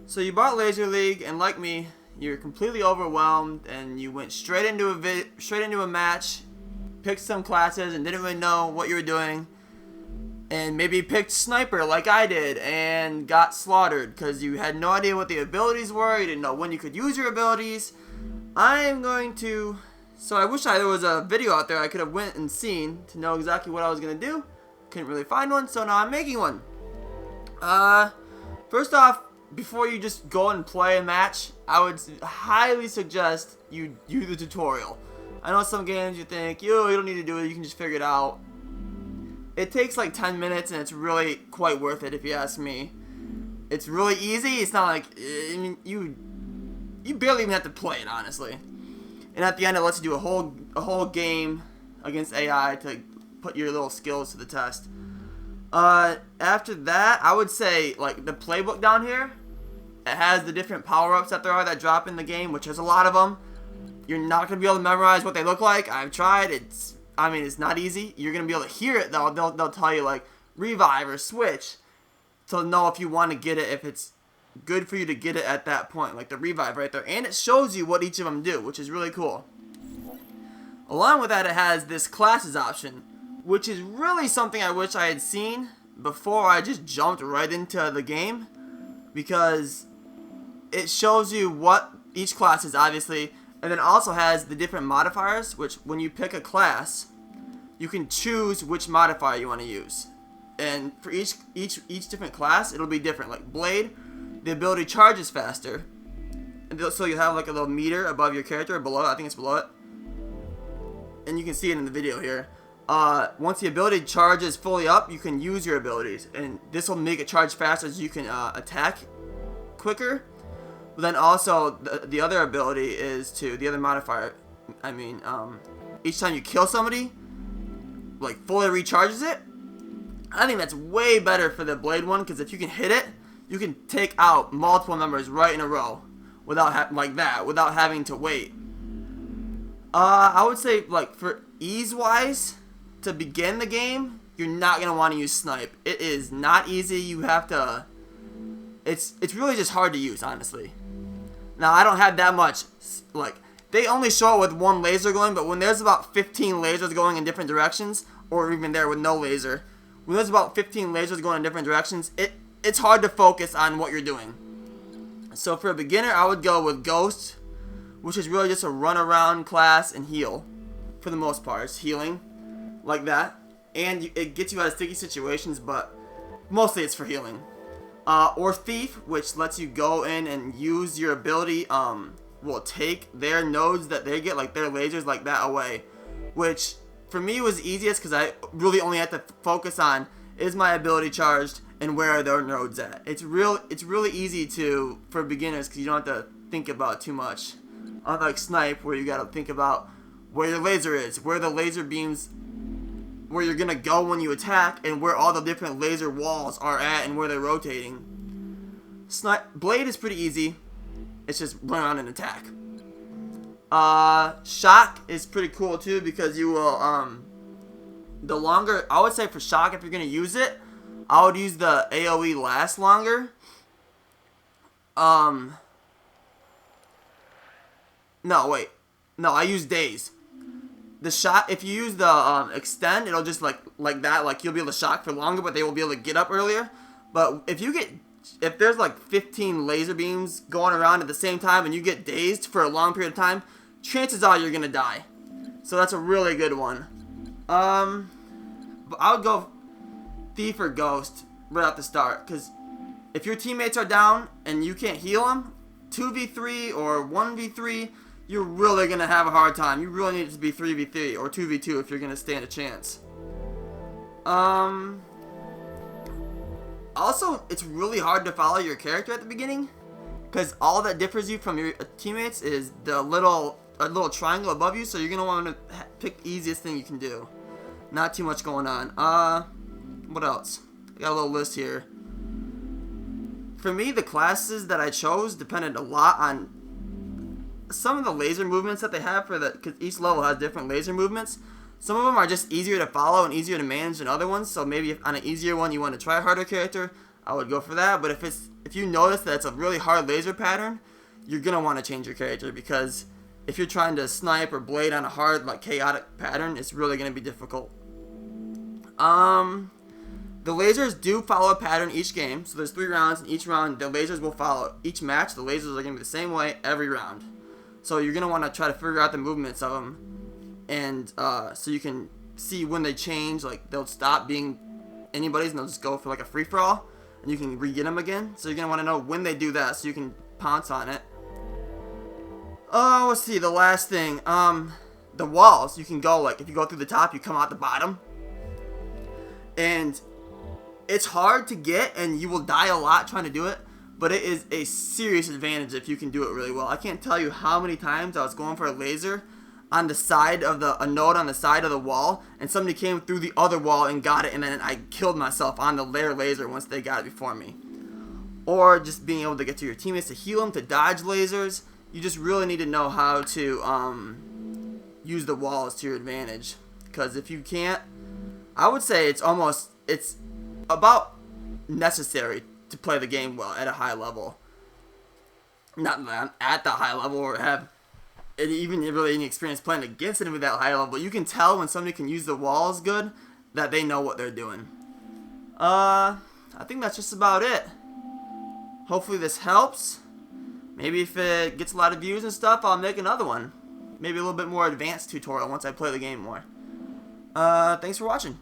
So you bought Laser League, and like me, you're completely overwhelmed, and you went straight into a match, picked some classes, and didn't really know what you were doing, and maybe picked Sniper like I did, and got slaughtered because you had no idea what the abilities were. You didn't know when you could use your abilities. So I wish there was a video out there I could have went and seen to know exactly what I was gonna do. Couldn't really find one, so now I'm making one. First off, before you just go and play a match, I would highly suggest you do the tutorial. I know some games you think, you don't need to do it, you can just figure it out. It takes like 10 minutes and it's really quite worth it if you ask me. It's really easy. It's not like, you barely even have to play it, honestly. And at the end it lets you do a whole game against AI to put your little skills to the test. After that, I would say, like, the playbook down here, it has the different power-ups that there are that drop in the game, which has a lot of them. You're not going to be able to memorize what they look like. I've tried. It's not easy. You're going to be able to hear it, though. They'll tell you, like, revive or switch to know if you want to get it, if it's good for you to get it at that point, like the revive right there. And it shows you what each of them do, which is really cool. Along with that, it has this classes option, which is really something I wish I had seen before I just jumped right into the game, because it shows you what each class is, obviously, and then also has the different modifiers, which when you pick a class, you can choose which modifier you want to use. And for each different class, it'll be different. Like Blade, the ability charges faster, and so you have like a little meter above your character, or below it, I think it's below it, and you can see it in the video here. Once the ability charges fully up, you can use your abilities, and this will make it charge faster so you can attack quicker. But then also the other ability is the other modifier, each time you kill somebody, like fully recharges it. I think that's way better for the Blade one, because if you can hit it, you can take out multiple members right in a row without having to wait. I would say, like, for ease-wise, to begin the game, you're not going to want to use Snipe. It is not easy. You have to... It's really just hard to use, honestly. Now, I don't have that much... Like, they only show it with one laser going, but when there's about 15 lasers going in different directions, or even there with no laser, when there's about 15 lasers going in different directions, it's hard to focus on what you're doing. So for a beginner, I would go with Ghost, which is really just a run-around class and heal. For the most part, it's healing. Like that, and it gets you out of sticky situations, but mostly it's for healing. Or Thief, which lets you go in and use your ability, will take their nodes that they get, like their lasers like that, away, which for me was easiest because I really only had to focus on, is my ability charged and where are their nodes at. It's really easy for beginners, because you don't have to think about too much, unlike Snipe, where you got to think about where your laser is, where the laser beams, where you're gonna go when you attack, and where all the different laser walls are at and where they're rotating. Blade is pretty easy. It's just run around and attack. Shock is pretty cool too, because you will I would say for Shock, if you're gonna use it, I would use the AoE last longer. I use Daze. The shot, if you use the extend, it'll just like that, like you'll be able to shock for longer, but they will be able to get up earlier. But if there's like 15 laser beams going around at the same time and you get dazed for a long period of time, chances are you're gonna die. So that's a really good one. But I would go Thief or Ghost right off the start, because if your teammates are down and you can't heal them, 2v3 or 1v3, you're really going to have a hard time. You really need it to be 3v3 or 2v2 if you're going to stand a chance. Also, it's really hard to follow your character at the beginning, because all that differs you from your teammates is the little triangle above you, so you're going to want to pick the easiest thing you can do. Not too much going on. What else? I got a little list here. For me, the classes that I chose depended a lot on some of the laser movements that they have, because each level has different laser movements. Some of them are just easier to follow and easier to manage than other ones, so maybe if on an easier one you want to try a harder character, I would go for that. But if if you notice that it's a really hard laser pattern, you're going to want to change your character, because if you're trying to snipe or blade on a hard, like, chaotic pattern, it's really going to be difficult. The lasers do follow a pattern each game, so there's 3 rounds, and each round the lasers will follow. Each match, the lasers are going to be the same way every round. So you're going to want to try to figure out the movements of them, and so you can see when they change, like they'll stop being anybody's and they'll just go for like a free-for-all, and you can re-get them again. So you're going to want to know when they do that so you can pounce on it. Oh, let's see, the last thing, the walls, you can go, like, if you go through the top, you come out the bottom, and it's hard to get, and you will die a lot trying to do it, but it is a serious advantage if you can do it really well. I can't tell you how many times I was going for a laser on the side of a node on the side of the wall, and somebody came through the other wall and got it, and then I killed myself on their laser once they got it before me. Or just being able to get to your teammates to heal them, to dodge lasers. You just really need to know how to use the walls to your advantage, because if you can't, I would say it's about necessary to play the game well at a high level. Not at the high level or have even really any experience playing against anybody at that high level. You can tell when somebody can use the walls good that they know what they're doing. I think that's just about it. Hopefully this helps. Maybe if it gets a lot of views and stuff, I'll make another one. Maybe a little bit more advanced tutorial once I play the game more. Thanks for watching.